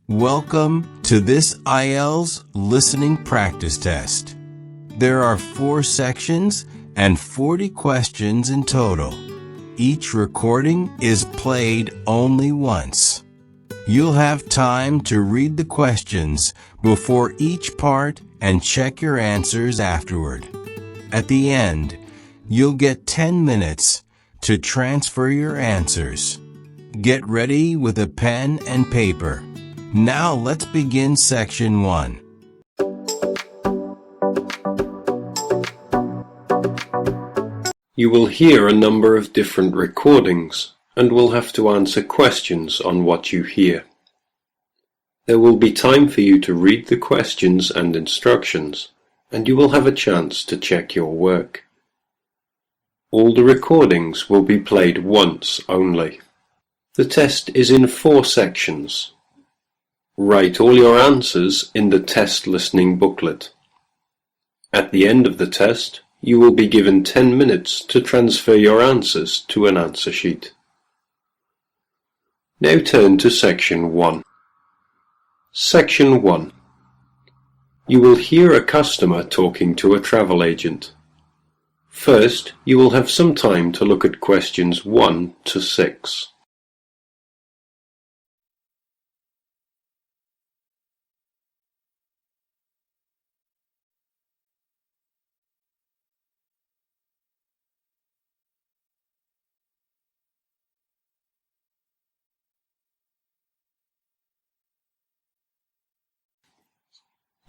Welcome to this IELTS listening practice test. There are 4 sections and 40 questions in total. Each recording is played only once. You'll have time to read the questions before each part and check your answers afterward. At the end, you'll get 10 minutes to transfer your answers. Get ready with a pen and paper. Now let's begin section 1. You will hear a number of different recordings and will have to answer questions on what you hear. There will be time for you to read the questions and instructions, and you will have a chance to check your work. All the recordings will be played once only. The test is in 4 sections. Write all your answers in the test listening booklet. At the end of the test, you will be given 10 minutes to transfer your answers to an answer sheet. Now turn to section 1. Section 1. You will hear a customer talking to a travel agent. First, you will have some time to look at questions 1 to 6.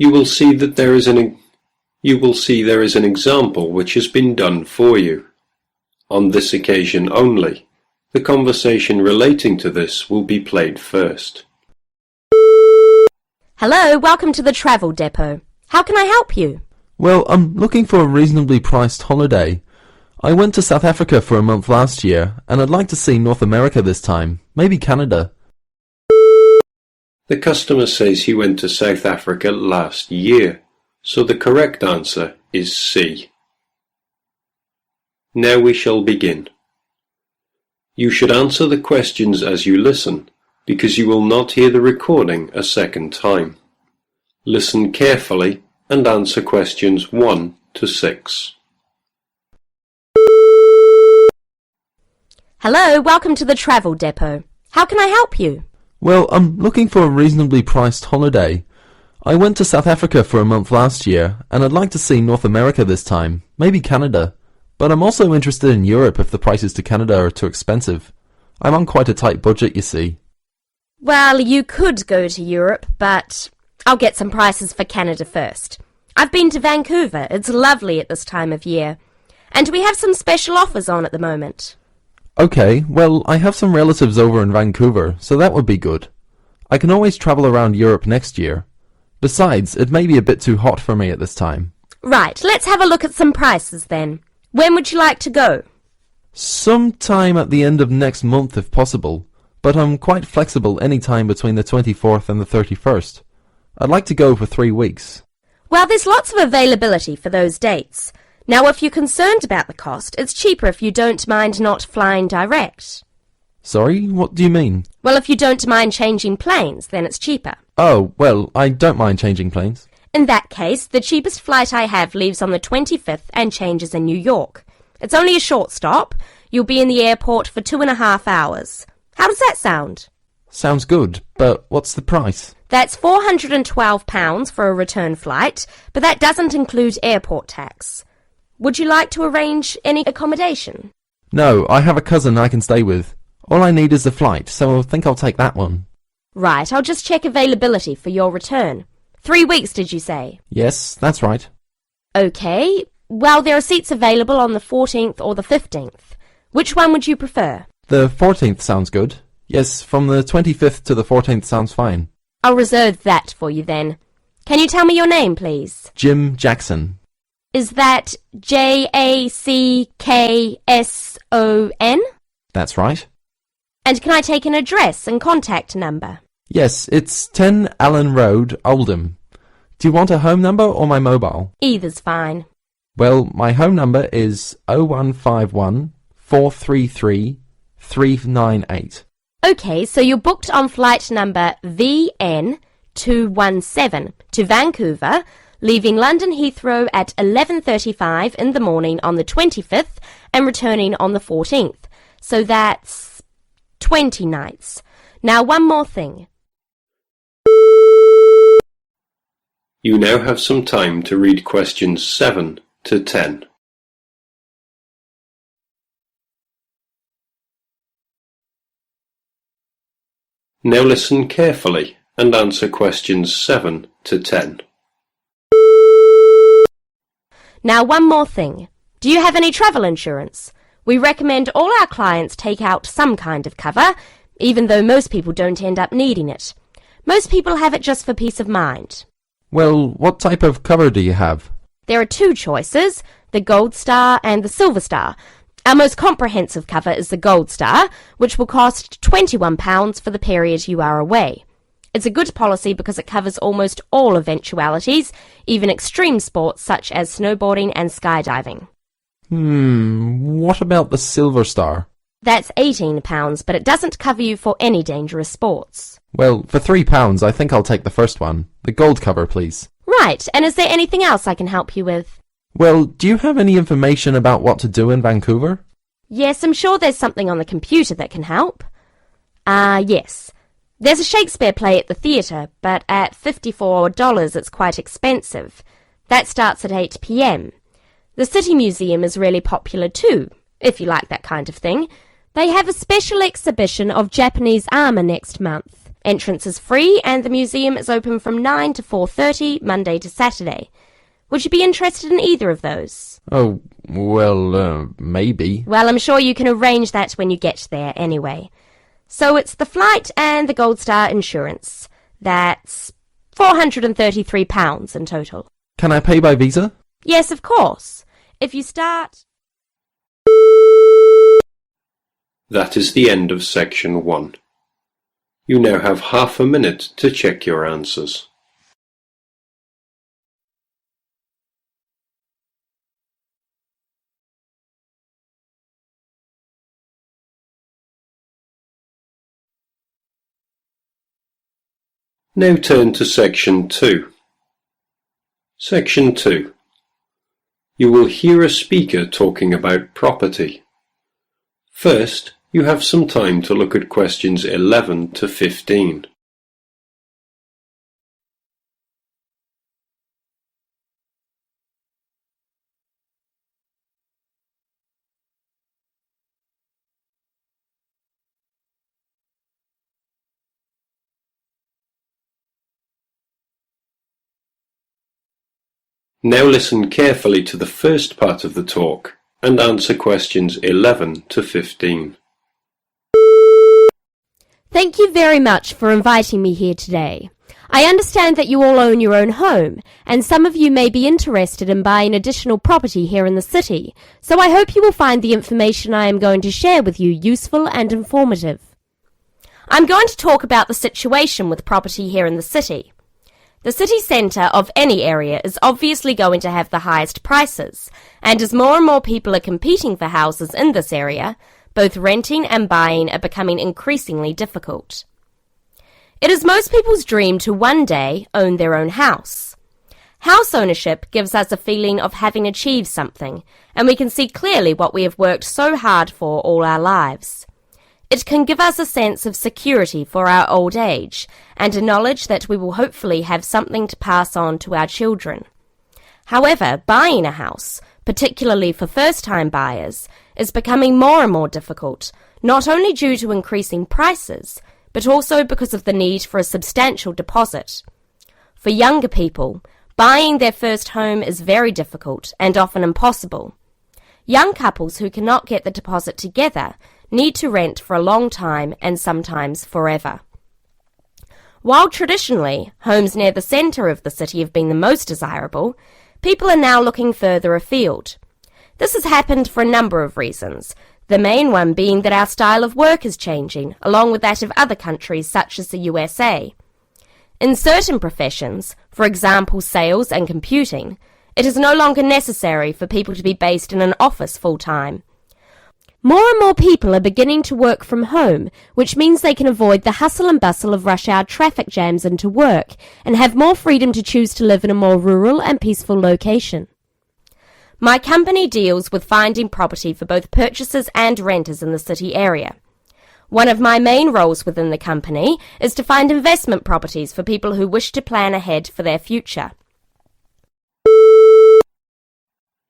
You will see there is an example which has been done for you. On this occasion only, the conversation relating to this will be played first. Hello, welcome to the travel depot. How can I help you? Well, I'm looking for a reasonably priced holiday. I went to South Africa for a month last year, and I'd like to see North America this time, maybe Canada. The customer says he went to South Africa last year, so the correct answer is C. Now we shall begin. You should answer the questions as you listen, because you will not hear the recording a second time. Listen carefully and answer questions 1 to 6. Hello, welcome to the travel depot. How can I help you? Well, I'm looking for a reasonably priced holiday. I went to South Africa for a month last year, and I'd like to see North America this time, maybe Canada. But I'm also interested in Europe if the prices to Canada are too expensive. I'm on quite a tight budget, you see. Well, you could go to Europe, but I'll get some prices for Canada first. I've been to Vancouver. It's lovely at this time of year. And we have some special offers on at the moment. Okay, well, I have some relatives over in Vancouver, so that would be good. I can always travel around Europe next year. Besides, it may be a bit too hot for me at this time. Right, let's have a look at some prices then. When would you like to go? Sometime at the end of next month if possible, but I'm quite flexible any time between the 24th and the 31st. I'd like to go for 3 weeks. Well, there's lots of availability for those dates. Now, if you're concerned about the cost, it's cheaper if you don't mind not flying direct. Sorry, what do you mean? Well, if you don't mind changing planes, then it's cheaper. Oh, well, I don't mind changing planes. In that case, the cheapest flight I have leaves on the 25th and changes in New York. It's only a short stop. You'll be in the airport for 2.5 hours. How does that sound? Sounds good, but what's the price? That's £412 for a return flight, but that doesn't include airport tax. Would you like to arrange any accommodation? No, I have a cousin I can stay with. All I need is the flight, so I think I'll take that one. Right, I'll just check availability for your return. 3 weeks, did you say? Yes, that's right. Okay, well, there are seats available on the 14th or the 15th. Which one would you prefer? The 14th sounds good. Yes, from the 25th to the 14th sounds fine. I'll reserve that for you then. Can you tell me your name, please? Jim Jackson. Is that Jackson? That's right. And can I take an address and contact number? Yes, it's 10 Allen Road, Oldham. Do you want a home number or my mobile? Either's fine. Well, my home number is 0151 433 398. Okay, so you're booked on flight number VN217 to Vancouver, leaving London Heathrow at 11:35 in the morning on the 25th and returning on the 14th. So that's 20 nights. Now one more thing. You now have some time to read questions 7 to 10. Now listen carefully and answer questions 7 to 10. Now one more thing. Do you have any travel insurance? We recommend all our clients take out some kind of cover, even though most people don't end up needing it. Most people have it just for peace of mind. Well, what type of cover do you have? There are two choices, the Gold Star and the Silver Star. Our most comprehensive cover is the Gold Star, which will cost £21 for the period you are away. It's a good policy because it covers almost all eventualities, even extreme sports such as snowboarding and skydiving. What about the Silver Star? That's £18, but it doesn't cover you for any dangerous sports. Well, for £3, I think I'll take the first one. The gold cover, please. Right, and is there anything else I can help you with? Well, do you have any information about what to do in Vancouver? Yes, I'm sure there's something on the computer that can help. Yes. There's a Shakespeare play at the theatre, but at $54 it's quite expensive. That starts at 8 p.m. The City Museum is really popular too, if you like that kind of thing. They have a special exhibition of Japanese armour next month. Entrance is free and the museum is open from 9 to 4:30, Monday to Saturday. Would you be interested in either of those? Oh, well, maybe. Well, I'm sure you can arrange that when you get there anyway. So it's the flight and the Gold Star insurance. That's £433 in total. Can I pay by Visa? Yes, of course. If you start... That is the end of section 1. You now have half a minute to check your answers. Now turn to section 2. Section 2. You will hear a speaker talking about property. First, you have some time to look at questions 11 to 15. Now listen carefully to the first part of the talk and answer questions 11 to 15. Thank you very much for inviting me here today. I understand that you all own your own home, and some of you may be interested in buying additional property here in the city, so I hope you will find the information I am going to share with you useful and informative. I'm going to talk about the situation with property here in the city. The city centre of any area is obviously going to have the highest prices, and as more and more people are competing for houses in this area, both renting and buying are becoming increasingly difficult. It is most people's dream to one day own their own house. House ownership gives us a feeling of having achieved something, and we can see clearly what we have worked so hard for all our lives. It can give us a sense of security for our old age, and a knowledge that we will hopefully have something to pass on to our children. However, buying a house, particularly for first-time buyers, is becoming more and more difficult, not only due to increasing prices, but also because of the need for a substantial deposit. For younger people, buying their first home is very difficult and often impossible. Young couples who cannot get the deposit together need to rent for a long time and sometimes forever. While traditionally homes near the centre of the city have been the most desirable, people are now looking further afield. This has happened for a number of reasons, the main one being that our style of work is changing, along with that of other countries such as the USA. In certain professions, for example sales and computing, it is no longer necessary for people to be based in an office full-time. More and more people are beginning to work from home, which means they can avoid the hustle and bustle of rush hour traffic jams into work and have more freedom to choose to live in a more rural and peaceful location. My company deals with finding property for both purchasers and renters in the city area. One of my main roles within the company is to find investment properties for people who wish to plan ahead for their future.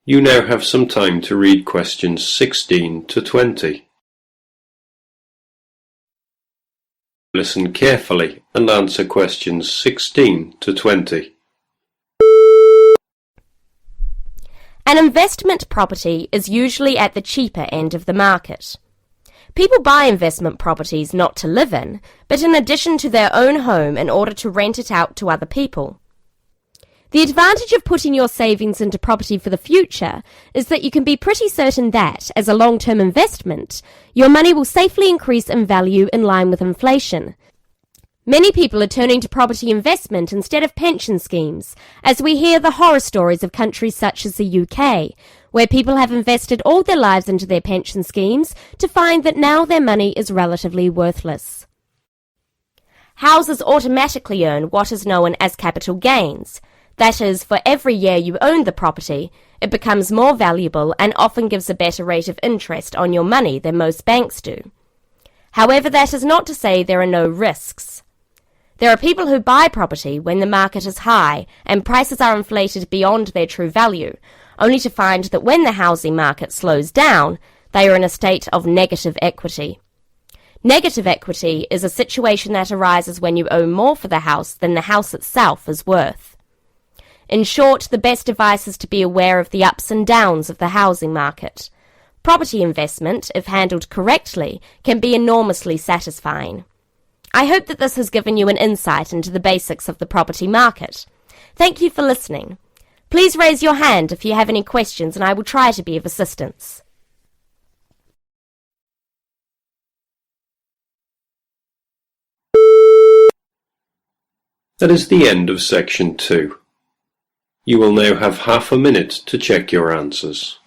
You now have some time to read questions 16 to 20. Listen carefully and answer questions 16 to 20. An investment property is usually at the cheaper end of the market. People buy investment properties not to live in, but in addition to their own home in order to rent it out to other people. The advantage of putting your savings into property for the future is that you can be pretty certain that, as a long-term investment, your money will safely increase in value in line with inflation. Many people are turning to property investment instead of pension schemes, as we hear the horror stories of countries such as the UK, where people have invested all their lives into their pension schemes to find that now their money is relatively worthless. Houses automatically earn what is known as capital gains. That is, for every year you own the property, it becomes more valuable and often gives a better rate of interest on your money than most banks do. However, that is not to say there are no risks. There are people who buy property when the market is high and prices are inflated beyond their true value, only to find that when the housing market slows down, they are in a state of negative equity. Negative equity is a situation that arises when you owe more for the house than the house itself is worth. In short, the best advice is to be aware of the ups and downs of the housing market. Property investment, if handled correctly, can be enormously satisfying. I hope that this has given you an insight into the basics of the property market. Thank you for listening. Please raise your hand if you have any questions and I will try to be of assistance. That is the end of section 2. You will now have half a minute to check your answers.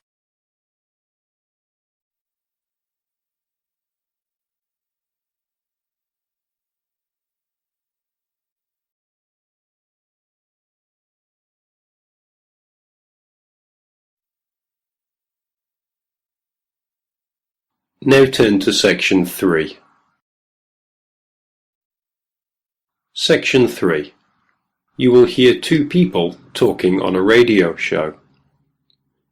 Now turn to section 3. Section 3. You will hear two people talking on a radio show.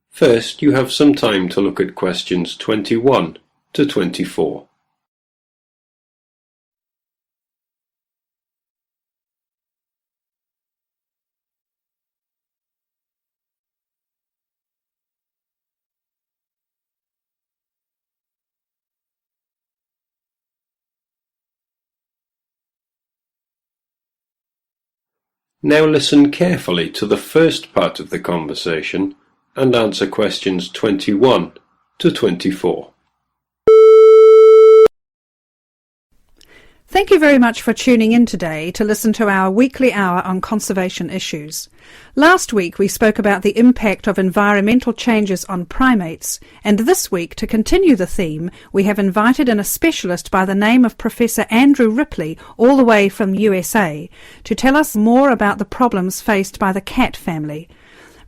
First, you have some time to look at questions 21 to 24. Now listen carefully to the first part of the conversation and answer questions 21 to 24. Thank you very much for tuning in today to listen to our weekly hour on conservation issues. Last week we spoke about the impact of environmental changes on primates, and this week, to continue the theme, we have invited in a specialist by the name of Professor Andrew Ripley, all the way from USA, to tell us more about the problems faced by the cat family.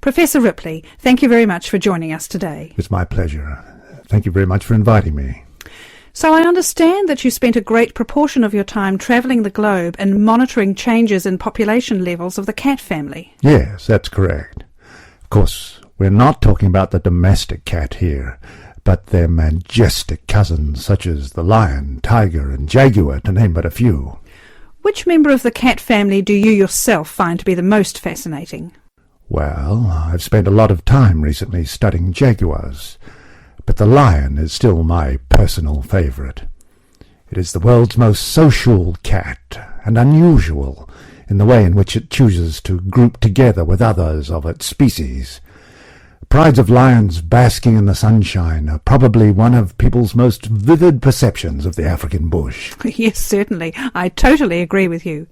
Professor Ripley, thank you very much for joining us today. It's my pleasure. Thank you very much for inviting me. So I understand that you spent a great proportion of your time travelling the globe and monitoring changes in population levels of the cat family. Yes, that's correct. Of course, we're not talking about the domestic cat here, but their majestic cousins such as the lion, tiger and jaguar, to name but a few. Which member of the cat family do you yourself find to be the most fascinating? Well, I've spent a lot of time recently studying jaguars, but the lion is still my personal favourite. It is the world's most social cat, and unusual in the way in which it chooses to group together with others of its species. Prides of lions basking in the sunshine are probably one of people's most vivid perceptions of the African bush. Yes, certainly. I totally agree with you.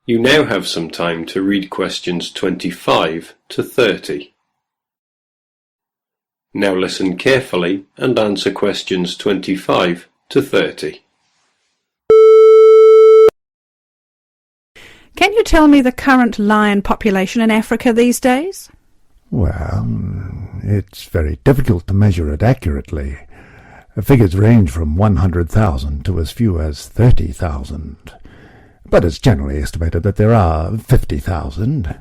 You now have some time to read questions 25 to 30. Now listen carefully and answer questions 25 to 30. Can you tell me the current lion population in Africa these days? Well, it's very difficult to measure it accurately. Figures range from 100,000 to as few as 30,000. But it's generally estimated that there are 50,000.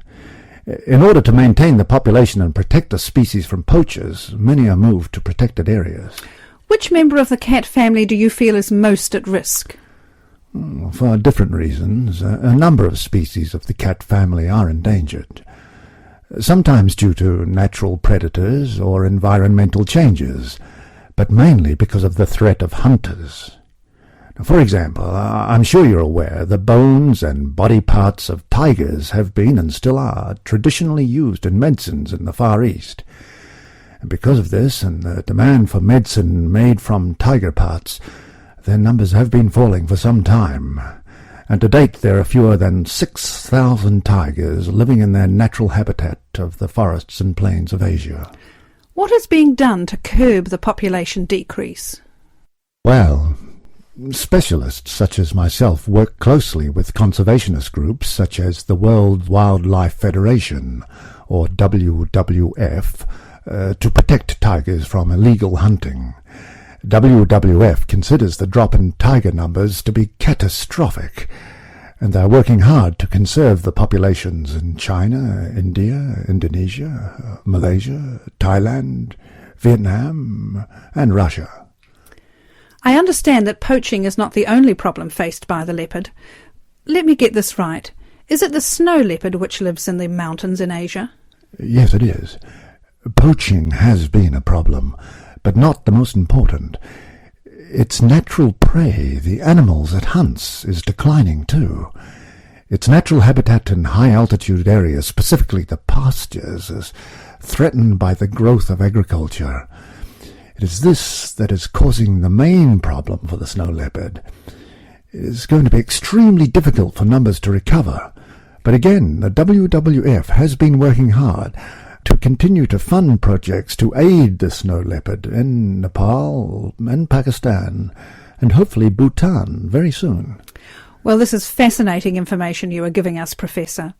In order to maintain the population and protect the species from poachers, many are moved to protected areas. Which member of the cat family do you feel is most at risk? For different reasons, a number of species of the cat family are endangered, sometimes due to natural predators or environmental changes, but mainly because of the threat of hunters. For example, I'm sure you're aware the bones and body parts of tigers have been and still are traditionally used in medicines in the Far East. And because of this and the demand for medicine made from tiger parts, their numbers have been falling for some time, and to date there are fewer than 6,000 tigers living in their natural habitat of the forests and plains of Asia. What is being done to curb the population decrease? Well, specialists such as myself work closely with conservationist groups such as the World Wildlife Federation, or WWF, to protect tigers from illegal hunting. WWF considers the drop in tiger numbers to be catastrophic, and they are working hard to conserve the populations in China, India, Indonesia, Malaysia, Thailand, Vietnam, and Russia. I understand that poaching is not the only problem faced by the leopard. Let me get this right. Is it the snow leopard which lives in the mountains in Asia? Yes, it is. Poaching has been a problem, but not the most important. Its natural prey, the animals it hunts, is declining too. Its natural habitat in high-altitude areas, specifically the pastures, is threatened by the growth of agriculture. It is this that is causing the main problem for the snow leopard. It is going to be extremely difficult for numbers to recover, but again, the WWF has been working hard to continue to fund projects to aid the snow leopard in Nepal and Pakistan, and hopefully Bhutan very soon. Well, this is fascinating information you are giving us, Professor.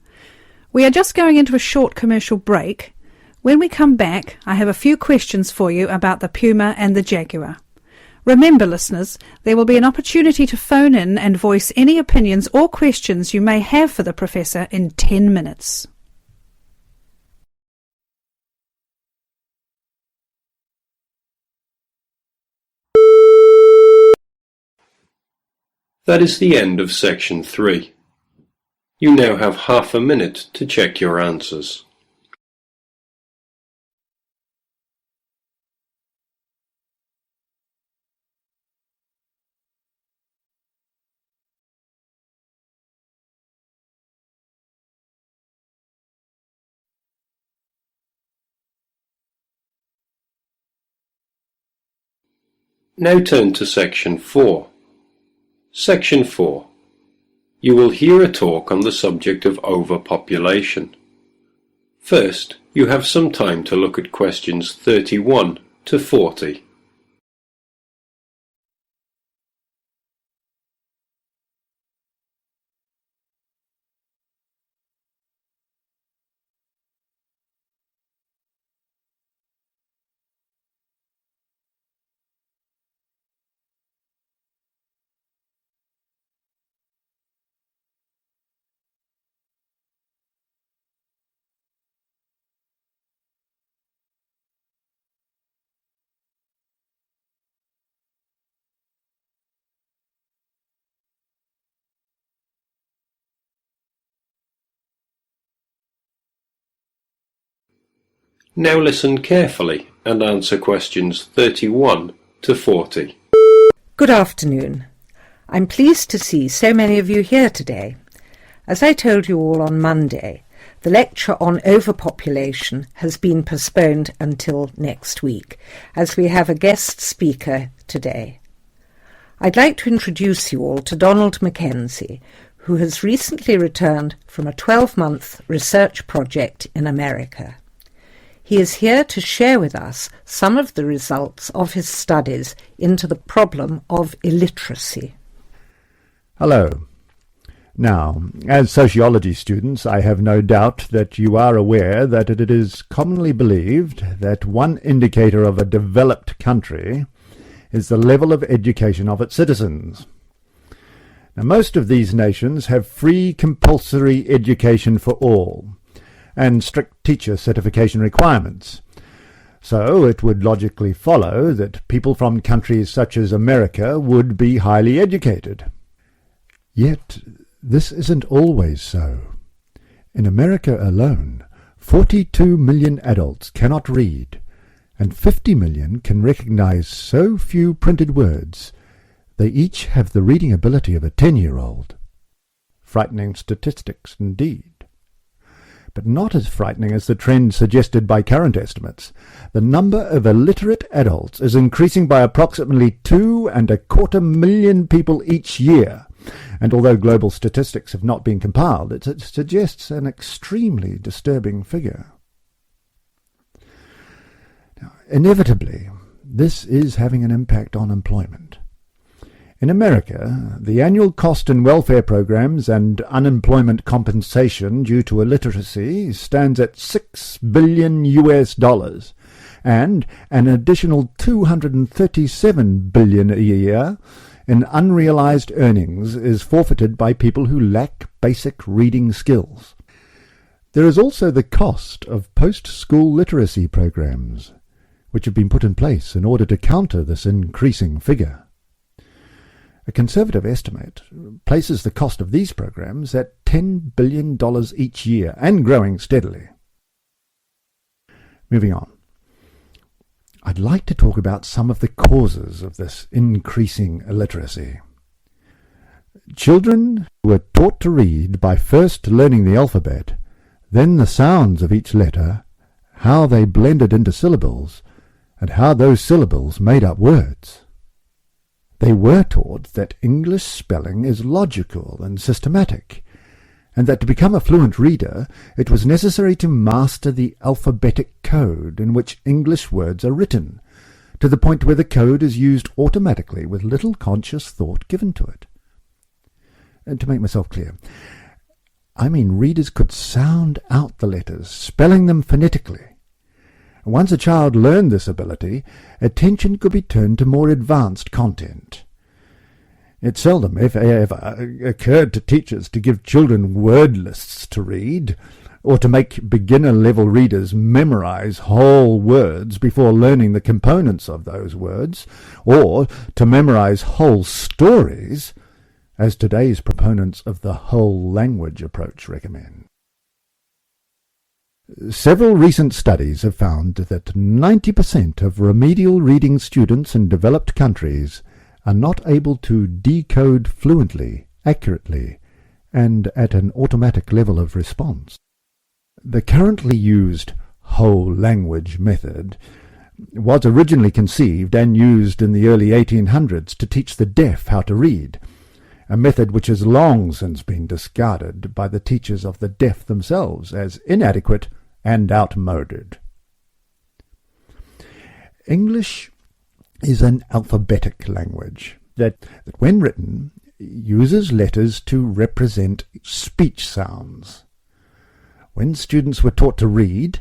We are just going into a short commercial break. When we come back, I have a few questions for you about the puma and the jaguar. Remember, listeners, there will be an opportunity to phone in and voice any opinions or questions you may have for the Professor in 10 minutes. That is the end of section 3. You now have half a minute to check your answers. Now turn to section 4. Section 4. You will hear a talk on the subject of overpopulation. First, you have some time to look at questions 31 to 40. Now listen carefully and answer questions 31 to 40. Good afternoon. I'm pleased to see so many of you here today. As I told you all on Monday, the lecture on overpopulation has been postponed until next week, as we have a guest speaker today. I'd like to introduce you all to Donald Mackenzie, who has recently returned from a 12-month research project in America. He is here to share with us some of the results of his studies into the problem of illiteracy. Hello. Now, as sociology students, I have no doubt that you are aware that it is commonly believed that one indicator of a developed country is the level of education of its citizens. Now, most of these nations have free compulsory education for all, and strict teacher certification requirements. So it would logically follow that people from countries such as America would be highly educated. Yet this isn't always so. In America alone, 42 million adults cannot read, and 50 million can recognize so few printed words they each have the reading ability of a 10-year-old. Frightening statistics indeed. But not as frightening as the trend suggested by current estimates. The number of illiterate adults is increasing by approximately 2.25 million people each year, and although global statistics have not been compiled, it suggests an extremely disturbing figure. Now, inevitably, this is having an impact on employment. In America, the annual cost in welfare programs and unemployment compensation due to illiteracy stands at $6 billion and an additional $237 billion a year in unrealized earnings is forfeited by people who lack basic reading skills. There is also the cost of post-school literacy programs, which have been put in place in order to counter this increasing figure. A conservative estimate places the cost of these programs at $10 billion each year, and growing steadily. Moving on. I'd like to talk about some of the causes of this increasing illiteracy. Children were taught to read by first learning the alphabet, then the sounds of each letter, how they blended into syllables, and how those syllables made up words. They were taught that English spelling is logical and systematic, and that to become a fluent reader it was necessary to master the alphabetic code in which English words are written, to the point where the code is used automatically with little conscious thought given to it. And to make myself clear, I mean readers could sound out the letters, spelling them phonetically. Once a child learned this ability, attention could be turned to more advanced content. It seldom, if ever, occurred to teachers to give children word lists to read, or to make beginner-level readers memorize whole words before learning the components of those words, or to memorize whole stories, as today's proponents of the whole language approach recommend. Several recent studies have found that 90% of remedial reading students in developed countries are not able to decode fluently, accurately, and at an automatic level of response. The currently used whole language method was originally conceived and used in the early 1800s to teach the deaf how to read, a method which has long since been discarded by the teachers of the deaf themselves as inadequate and outmoded. English is an alphabetic language that when written, uses letters to represent speech sounds. When students were taught to read,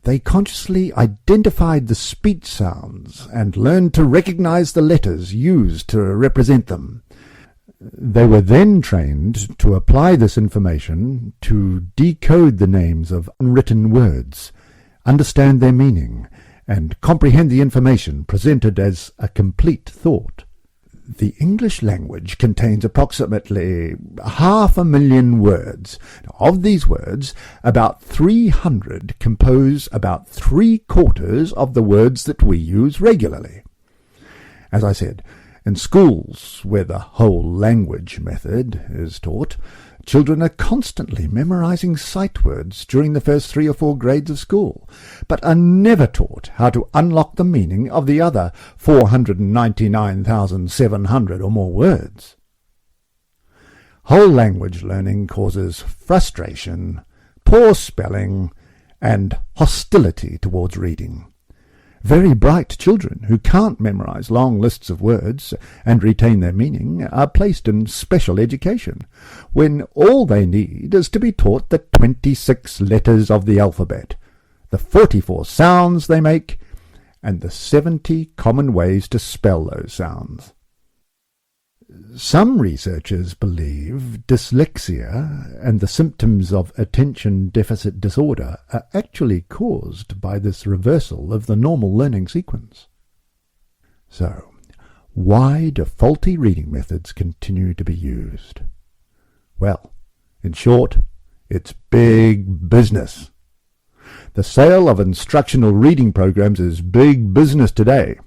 they consciously identified the speech sounds and learned to recognize the letters used to represent them. They were then trained to apply this information to decode the names of unwritten words, understand their meaning, and comprehend the information presented as a complete thought. The English language contains approximately 500,000 words. Of these words, about 300 compose about 3/4 of the words that we use regularly. As I said, in schools where the whole language method is taught, children are constantly memorizing sight words during the first 3 or 4 grades of school, but are never taught how to unlock the meaning of the other 499,700 or more words. Whole language learning causes frustration, poor spelling, and hostility towards reading. Very bright children who can't memorize long lists of words and retain their meaning are placed in special education, when all they need is to be taught the 26 letters of the alphabet, the 44 sounds they make, and the 70 common ways to spell those sounds. Some researchers believe dyslexia and the symptoms of attention deficit disorder are actually caused by this reversal of the normal learning sequence. So, why do faulty reading methods continue to be used? Well, in short, it's big business. The sale of instructional reading programs is big business today.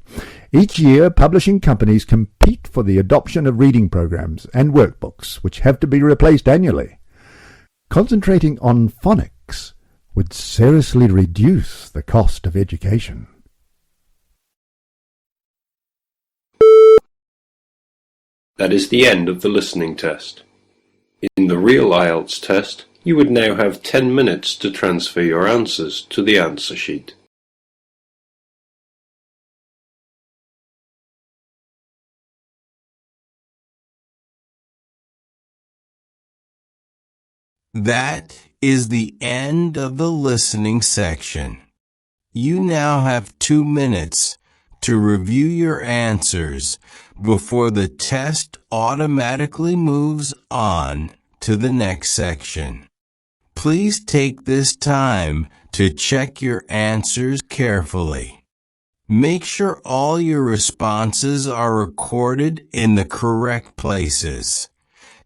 Each year, publishing companies compete for the adoption of reading programs and workbooks, which have to be replaced annually. Concentrating on phonics would seriously reduce the cost of education. That is the end of the listening test. In the real IELTS test, you would now have 10 minutes to transfer your answers to the answer sheet. That is the end of the listening section. You now have 2 minutes to review your answers before the test automatically moves on to the next section. Please take this time to check your answers carefully. Make sure all your responses are recorded in the correct places,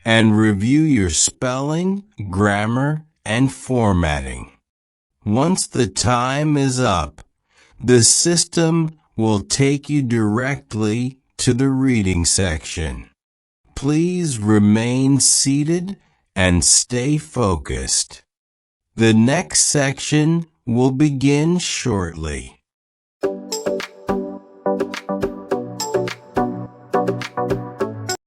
and review your spelling, grammar, and formatting. Once the time is up, the system will take you directly to the reading section. Please remain seated and stay focused. The next section will begin shortly.